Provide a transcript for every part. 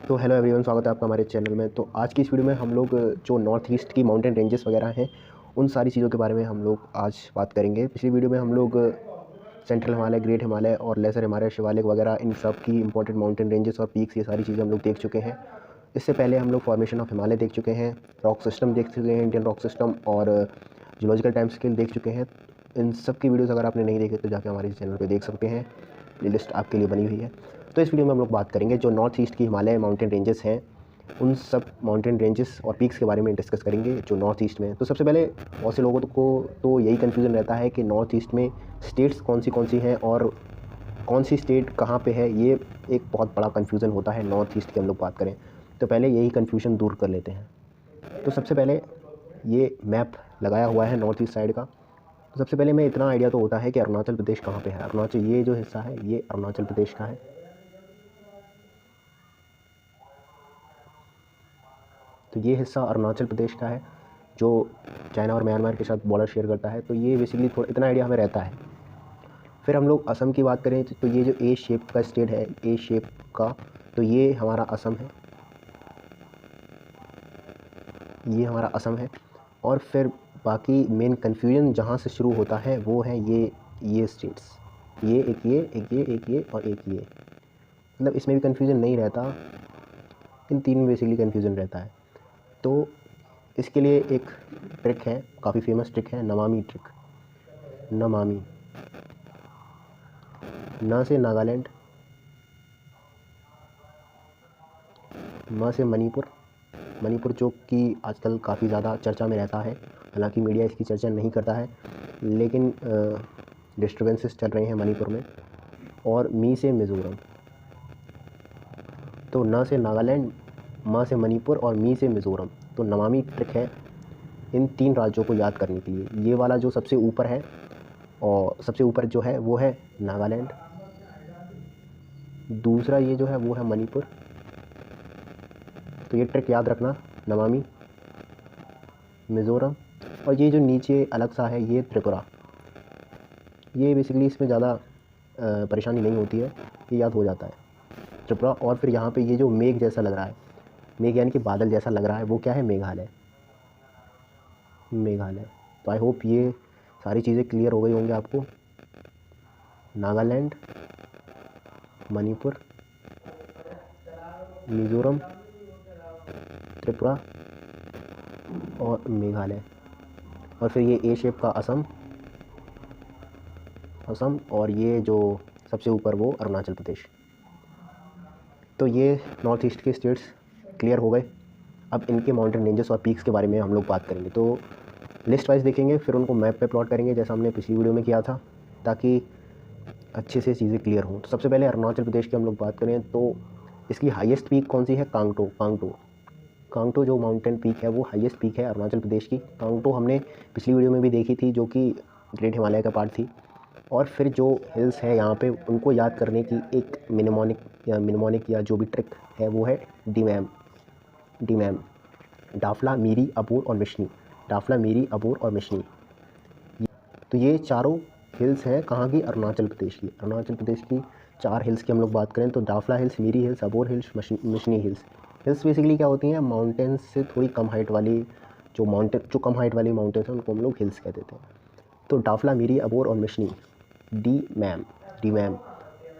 तो hello everyone, स्वागत है आपका हमारे चैनल में। तो आज की इस वीडियो में हम लोग जो नॉर्थ ईस्ट की माउंटेन रेंजेस वगैरह हैं उन सारी चीज़ों के बारे में हम लोग आज बात करेंगे। पिछली वीडियो में हम लोग सेंट्रल हिमालय, ग्रेट हिमालय और लेसर हिमालय, शिवालिक वगैरह इन सब की इंपॉर्टेंट माउंटेन रेंजेस और पीक्स, ये सारी चीज़ें हम लोग देख चुके हैं। इससे पहले हम लोग फॉर्मेशन ऑफ हिमालय देख चुके हैं, रॉक सिस्टम देख चुके हैं, इंडियन रॉक सिस्टम और जियोलॉजिकल टाइम स्केल देख चुके हैं। इन सब की वीडियोज़ अगर आपने नहीं देखे तो जाके हमारे चैनल पर देख सकते हैं, प्लेलिस्ट आपके लिए बनी हुई है। तो इस वीडियो में हम लोग बात करेंगे जो नॉर्थ ईस्ट की हिमालय माउंटेन रेंजेस हैं, उन सब माउंटेन रेंजेस और पीक्स के बारे में डिस्कस करेंगे जो नॉर्थ ईस्ट में। तो सबसे पहले बहुत से लोगों को तो यही कन्फ्यूज़न रहता है कि नॉर्थ ईस्ट में स्टेट्स कौन सी हैं और कौन सी स्टेट कहाँ पे है। ये एक बहुत बड़ा कन्फ्यूज़न होता है नॉर्थ ईस्ट की हम लोग बात करें तो। पहले यही कन्फ्यूज़न दूर कर लेते हैं। तो सबसे पहले ये मैप लगाया हुआ है नॉर्थ ईस्ट साइड का। तो सबसे पहले मैं इतना आइडिया तो होता है कि अरुणाचल प्रदेश कहाँ पे है। अरुणाचल, ये जो हिस्सा है ये अरुणाचल प्रदेश का है। तो ये हिस्सा अरुणाचल प्रदेश का है जो चाइना और म्यांमार के साथ बॉर्डर शेयर करता है। तो ये बेसिकली थोड़ा इतना आइडिया हमें रहता है। फिर हम लोग असम की बात करें तो ये जो ए शेप का स्टेट है, ए शेप का, तो ये हमारा असम है, ये हमारा असम है। और फिर बाकी मेन कन्फ्यूजन जहाँ से शुरू होता है वो है ये स्टेट्स, ये एक, ये एक, ये एक, ये और एक ये। मतलब इसमें भी कन्फ्यूज़न नहीं रहता, इन तीन में बेसिकली कन्फ्यूज़न रहता है। तो इसके लिए एक ट्रिक है, काफ़ी फेमस ट्रिक है, नमामि ट्रिक। नमामि, न से नागालैंड, म से मणिपुर। मणिपुर जो कि आजकल काफ़ी ज़्यादा चर्चा में रहता है, हालांकि मीडिया इसकी चर्चा नहीं करता है, लेकिन डिस्टर्बेंसेस चल रहे हैं मणिपुर में। और मी से मिज़ोरम। तो न से नागालैंड, म से मणिपुर और मी से मिज़ोरम। तो नमामि ट्रिक है इन तीन राज्यों को याद करने के लिए। ये वाला जो सबसे ऊपर है, और सबसे ऊपर जो है वो है नागालैंड, दूसरा ये जो है वो है मणिपुर। तो ये ट्रिक याद रखना, नमामि, मिज़ोरम, और ये जो नीचे अलग सा है ये त्रिपुरा। ये बेसिकली इसमें ज़्यादा परेशानी नहीं होती है, ये याद हो जाता है, त्रिपुरा। और फिर यहाँ पे ये जो मेघ जैसा लग रहा है, मेघ यानी कि बादल जैसा लग रहा है, वो क्या है, मेघालय। मेघालय। तो आई होप ये सारी चीज़ें क्लियर हो गई होंगी आपको। नागालैंड, मणिपुर, मिज़ोरम, त्रिपुरा और मेघालय। और फिर ये ए शेप का असम, और ये जो सबसे ऊपर वो अरुणाचल प्रदेश। तो ये नॉर्थ ईस्ट के स्टेट्स क्लियर हो गए। अब इनके माउंटेन रेंजेस और पीक्स के बारे में हम लोग बात करेंगे। तो लिस्ट वाइज देखेंगे, फिर उनको मैप पे प्लॉट करेंगे जैसा हमने पिछली वीडियो में किया था, ताकि अच्छे से चीज़ें क्लियर हों। तो सबसे पहले अरुणाचल प्रदेश की हम लोग बात करें तो इसकी हाईएस्ट पीक कौन सी है, कांगटो जो माउंटेन पीक है वो हाईएस्ट पीक है अरुणाचल प्रदेश की। कांगटो हमने पिछली वीडियो में भी देखी थी, जो कि ग्रेट हिमालय का पार्ट थी। और फिर जो हिल्स है यहाँ पे उनको याद करने की एक मिनिमोनिक या जो भी ट्रिक है वो है डीमैम, डाफला, मीरी, अबोर और मिशनी। डाफला, मीरी, अबोर और मिशनी। तो ये चारों हिल्स हैं कहाँ की, अरुणाचल प्रदेश की। अरुणाचल प्रदेश की 4 हिल्स की हम लोग बात करें तो Dafla hills, Miri hills, Abor hills, Mishmi hills. Hills basically क्या होती हैं, माउंटेन्स से थोड़ी कम हाइट वाली, जो कम हाइट वाली माउंटेन्स हैं उनको हम लोग हिल्स कह देते हैं। तो डाफला, मीरी, अबोर और मिशनी। डी मैम,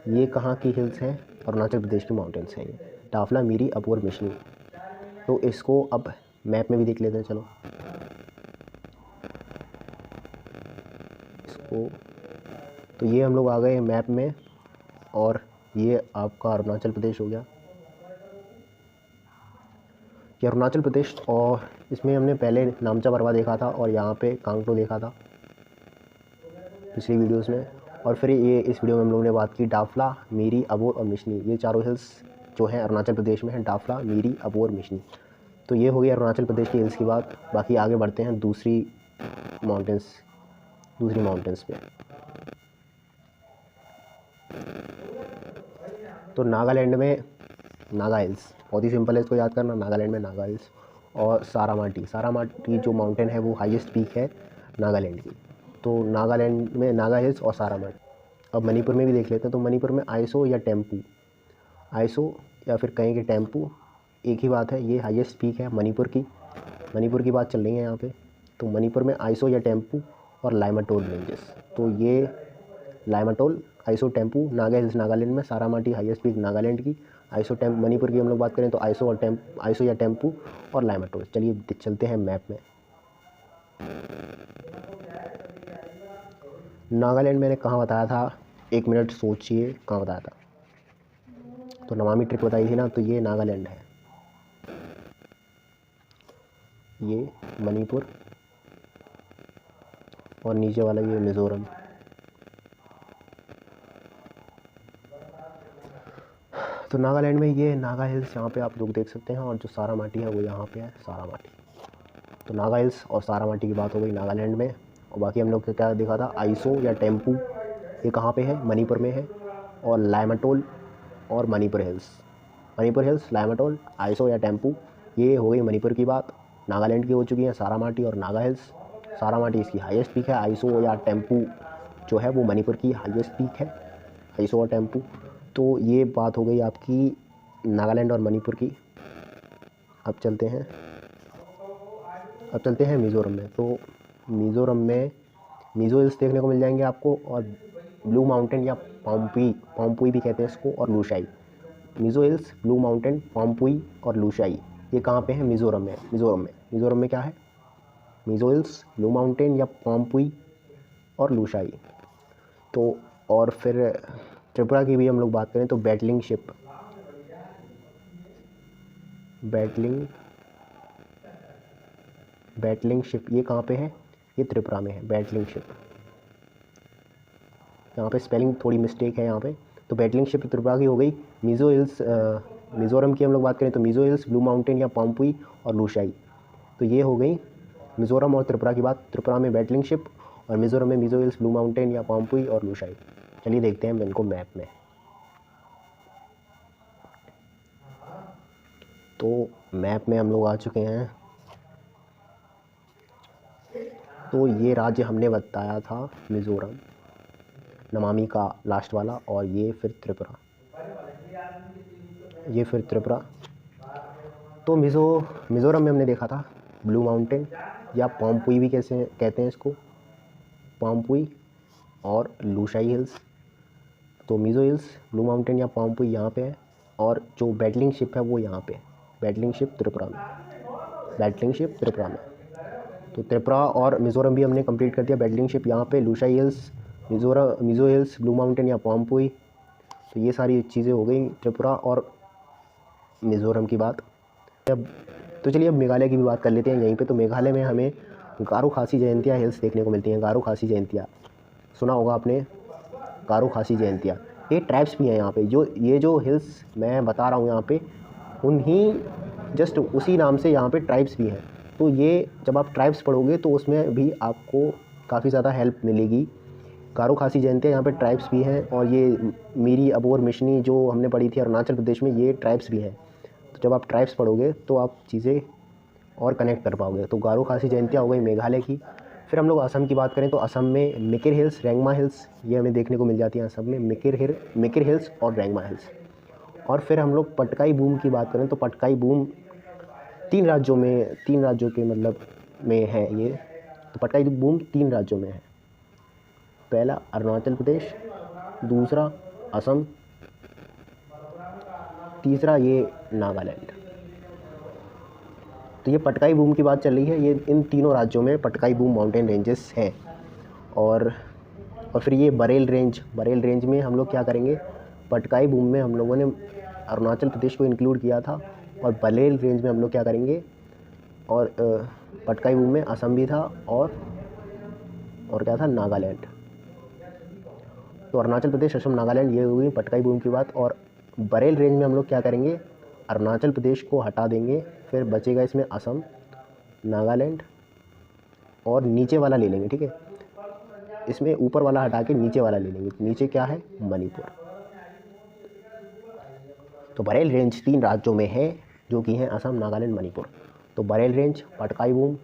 ये कहाँ की हिल्स हैं, अरुणाचल प्रदेश की माउंटेन्स हैं ये, डाफला, मीरी, अबोर, मिशनी। तो इसको अब मैप में भी देख लेते हैं, चलो इसको। तो ये हम लोग आ गए मैप में, और ये आपका अरुणाचल प्रदेश हो गया, ये अरुणाचल प्रदेश। और इसमें हमने पहले नामचा बरवा देखा था और यहाँ पे कांगटो देखा था पिछली वीडियोस में। और फिर ये इस वीडियो में हम लोगों ने बात की डाफला, मीरी, अबोर और मिशनी। ये चारों हिल्स जो हैं अरुणाचल प्रदेश में हैं, डाफला, मीरी, अबोर, मिशनी। तो ये हो गई अरुणाचल प्रदेश की हिल्स की बात। बाकी आगे बढ़ते हैं दूसरी माउंटेन्स पे। तो नागालैंड में नागा हिल्स, बहुत ही सिंपल है इसको याद करना, नागालैंड में नागा हिल्स। और सारामाटी जो माउंटेन है वो हाईएस्ट पीक है नागालैंड की। तो नागालैंड में नागा हिल्स और सारामाटी। अब मणिपुर में भी देख लेते हैं। तो मणिपुर में आइसो या टेम्पू। आइसो या फिर कहें कि टेम्पू, एक ही बात है। ये हाईएस्ट पीक है मणिपुर की बात चल रही है यहाँ पे। तो मणिपुर में आइसो या टेम्पू और लाइमाटोल रेंजेस। तो ये लाइमाटोल, आइसो, टेम्पू, नागा हिल्स नागालैंड में, सारामाटी हाईएस्ट पीक नागालैंड की, आइसो मणिपुर की हम लोग बात करें तो आइसो या टेम्पू और लाइमाटोल। चलिए चलते हैं मैप में। नागालैंड मैंने कहाँ बताया था, 1 मिनट सोचिए कहाँ बताया था। तो नमामि ट्रिक बताई थी ना, तो ये नागालैंड है, ये मणिपुर और नीचे वाला ये मिज़ोरम। तो नागालैंड में ये नागा हिल्स यहाँ पे आप लोग देख सकते हैं, और जो सारामाटी है वो यहाँ पे है, सारामाटी। तो नागा हिल्स और सारामाटी की बात हो गई नागालैंड में। और बाकी हम लोग क्या देखा था, आइसो या टेम्पू, ये कहाँ पे है, मणिपुर में है। और लाइमाटोल और मणिपुर हिल्स, लाइमाटोल, आइसो या टेम्पू, ये हो गई मणिपुर की बात। नागालैंड की हो चुकी है सारामाटी और नागा हिल्स। सारामाटी इसकी हाईएस्ट पीक है, आइसो या टेम्पू जो है वो मणिपुर की हाईएस्ट पीक है, आइसो और टेम्पू। तो ये बात हो गई आपकी नागालैंड और मणिपुर की। अब चलते हैं मिज़ोरम में। तो मिज़ोरम में मिज़ो हिल्स देखने को मिल जाएंगे आपको, और ब्लू माउंटेन या पाम्पुई भी कहते हैं इसको, और लूशाई। मिज़ो हिल्स, ब्लू माउंटेन, पाम्पुई और लूशाई, ये कहाँ पे है, मिज़ोरम में। मिज़ोरम में क्या है, मिज़ो हिल्स, ब्लू माउंटेन या पाम्पुई और लूशाई। तो और फिर त्रिपुरा की भी हम लोग बात करें तो बैटलिंग शिप, ये कहाँ पे है, ये त्रिपुरा में है, बैटलिंग शिप। यहाँ पे स्पेलिंग थोड़ी मिस्टेक है यहाँ पे। तो बैटलिंग शिप त्रिपुरा की हो गई। मिज़ो हिल्स, मिज़ोरम की हम लोग बात करें तो मिज़ो हिल्स, ब्लू माउंटेन या पाम्पुई और लूशाई। तो ये हो गई मिज़ोरम और त्रिपुरा की बात। त्रिपुरा में बैटलिंग शिप और मिज़ोरम में मिज़ो हिल्स, ब्लू माउंटेन या पाम्पुई और लूशाई। चलिए देखते हैं इनको मैप में। तो मैप में हम लोग आ चुके हैं। तो ये राज्य हमने बताया था मिज़ोरम, नमामि का लास्ट वाला, और ये फिर त्रिपुरा। तो मिज़ोरम में हमने देखा था ब्लू माउंटेन या पाम्पुई भी कैसे कहते हैं इसको, पाम्पुई और लूशाई हिल्स। तो मिज़ो हिल्स, ब्लू माउंटेन या पाम्पुई यहाँ पे है, और जो बैटलिंग शिप है वो यहाँ पे, बैटलिंग शिप त्रिपुरा में। तो त्रिपुरा और मिज़ोरम भी हमने कंप्लीट कर दिया। बैटलिंग शिप यहाँ पे, Lushai hills, Mizo hills, blue mountain या पाम्पुई। तो ये सारी चीज़ें हो गई त्रिपुरा और मिज़ोरम की बात। तो चलिए अब मेघालय की भी बात कर लेते हैं यहीं पे। तो मेघालय में हमें गारो खासी जयंतिया हिल्स देखने को मिलती हैं। गारो खासी जयंतिया सुना होगा आपने, गारो खासी जयंतिया, ये ट्राइब्स भी हैं यहाँ पे। ये जो हिल्स मैं बता रहा हूँ यहाँ पे, उन्हीं जस्ट उसी नाम से यहाँ पे ट्राइब्स भी हैं। तो ये जब आप ट्राइब्स पढ़ोगे तो उसमें भी आपको काफ़ी ज़्यादा हेल्प मिलेगी। गारो खासी जयंतिया, यहाँ पे ट्राइब्स भी हैं, और ये मीरी, अबोर, मिशनी जो हमने पढ़ी थी अरुणाचल प्रदेश में, ये ट्राइब्स भी हैं। तो जब आप ट्राइब्स पढ़ोगे तो आप चीज़ें और कनेक्ट कर पाओगे। तो गारो खासी जयंतिया हो गई मेघालय की। फिर हम लोग असम की बात करें तो असम में मिकिर हिल्स, रेंगमा हिल्स, ये हमें देखने को मिल जाती हैं असम में, मिकिर हिल्स और रेंगमा हिल्स। और फिर हम लोग पटकाई बूम की बात करें तो पटकाई बूम 3 राज्यों के मतलब में है ये। तो पटकाई बूम 3 राज्यों में है, पहला अरुणाचल प्रदेश, दूसरा असम, तीसरा ये नागालैंड। तो ये पटकाई बूम की बात चल रही है, ये इन तीनों राज्यों में पटकाई बूम माउंटेन रेंजेस हैं। और फिर ये बरेल रेंज में हम लोग क्या करेंगे, पटकाई बूम में हम लोगों ने अरुणाचल प्रदेश को इंक्लूड किया था, और बरेल रेंज में हम लोग क्या करेंगे, और पटकाई बूम में असम भी था, और क्या था, नागालैंड। तो अरुणाचल प्रदेश, असम, नागालैंड, ये हुई पटकाई बूम की बात। और बरेल रेंज में हम लोग क्या करेंगे, अरुणाचल प्रदेश को हटा देंगे, फिर बचेगा इसमें असम, नागालैंड और नीचे वाला ले लेंगे, ठीक है। इसमें ऊपर वाला हटा के नीचे वाला ले लेंगे। नीचे क्या है, मणिपुर। तो बरेल रेंज 3 राज्यों में है, जो कि हैं असम, नागालैंड, मणिपुर। तो बरेल रेंज, पटकाई बूम,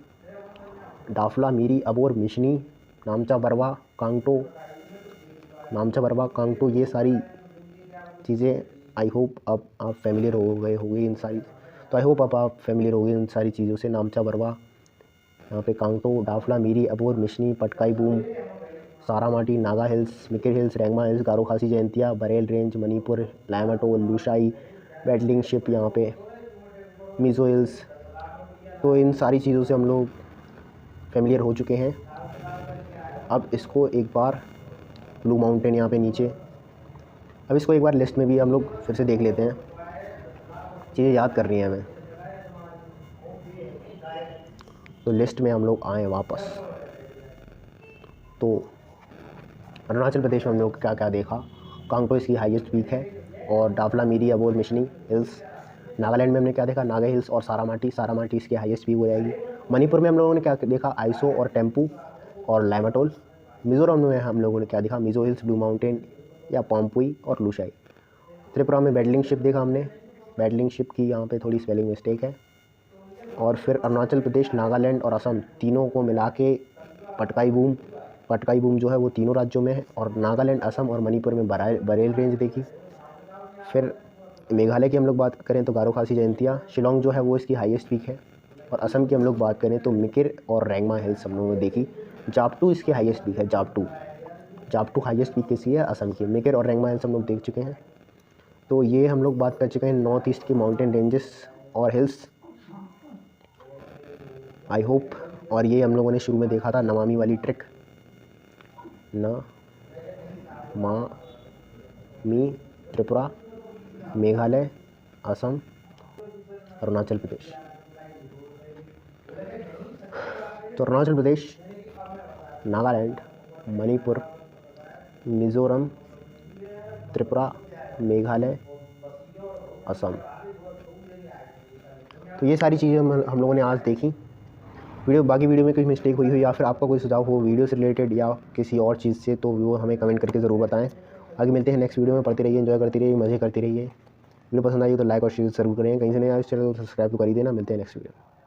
दाफला, मीरी, अबोर, मिशनी, नामचा बरवा, कांगटो, ये सारी चीज़ें आई होप अब आप फेमिलियर हो गए इन सारी, तो आई होप अब आप फेमिलियर हो गए इन सारी चीज़ों से। नामचा बरवा, यहाँ पे Kangto, Dafla, Miri, Abor, Mishmi, Patkai Bum, Saramati, Naga hills, Mikir hills, Rengma hills, Garo Khasi Jaintia, Barail range, Manipur, Laimatol, Lushai, battling ship, यहाँ पे मिज़ो हिल्स। तो इन सारी चीज़ों से हम लोग फेमिलियर हो चुके हैं। अब इसको एक बार ब्लू माउंटेन यहाँ पे नीचे, अब इसको एक बार लिस्ट में भी हम लोग फिर से देख लेते हैं, चीज़ें याद कर रही हैं हमें। तो लिस्ट में हम लोग आए वापस, तो अरुणाचल प्रदेश में हम लोग क्या क्या देखा। कांगटो इसकी हाईएस्ट पीक है, और डाफला, मीरी, अबोर, मिशनी हिल्स। नागालैंड में हमने क्या देखा, नागा हिल्स और सारामाटी इसकी हाईएस्ट पीक हो जाएगी। मणिपुर में हम लोगों ने क्या देखा, आइसो और टेम्पू और लाइमाटोल। मिज़ोरम में हम लोगों ने क्या देखा, मिज़ो हिल्स, ब्लू माउंटेन या पॉम्पुई और लूशाई। त्रिपुरा में बैटलिंग शिप देखा हमने, बैटलिंग शिप की यहाँ पे थोड़ी स्पेलिंग मिस्टेक है। और फिर अरुणाचल प्रदेश, नागालैंड और असम तीनों को मिला के पटकाई बूम जो है वो तीनों राज्यों में है, और नागालैंड, असम और मणिपुर में बरेल रेंज देखी। फिर मेघालय की हम लोग बात करें तो गारो खासी जयंतिया, शिलोंग जो है वो इसकी हाईएस्ट पीक है। और असम की हम लोग बात करें तो मिकिर और रेंगमा हिल्स हम लोगों ने देखी। जापटू इसकी हाईएस्ट पीक है, जापटू हाईएस्ट पीक किसी है असम की। मिकिर और रेंगमा हिल्स हम लोग देख चुके हैं। तो ये हम लोग बात कर चुके हैं नॉर्थ ईस्ट की माउंटेन रेंजेस और हिल्स, आई होप। और ये हम लोगों ने शुरू में देखा था नमामि वाली ट्रिक, न मा मी, त्रिपुरा, मेघालय, असम, अरुणाचल प्रदेश। तो अरुणाचल प्रदेश, नागालैंड, मणिपुर, मिज़ोरम, त्रिपुरा, मेघालय, असम। तो ये सारी चीज़ें हम लोगों ने आज देखी। बाकी वीडियो में कुछ मिस्टेक हुई हो या फिर आपका कोई सुझाव हो वीडियो से रिलेटेड या किसी और चीज़ से, तो वो हमें कमेंट करके ज़रूर बताएं। आगे मिलते हैं नेक्स्ट वीडियो में। पढ़ते रहिए, एंजॉय करते रहिए, मज़े करते रहिए। वीडियो पसंद आई तो लाइक और शेयर जरूर करें। कहीं से नहीं आए इस चैनल को सब्सक्राइब तो कर ही देना। मिलते हैं नेक्स्ट वीडियो में।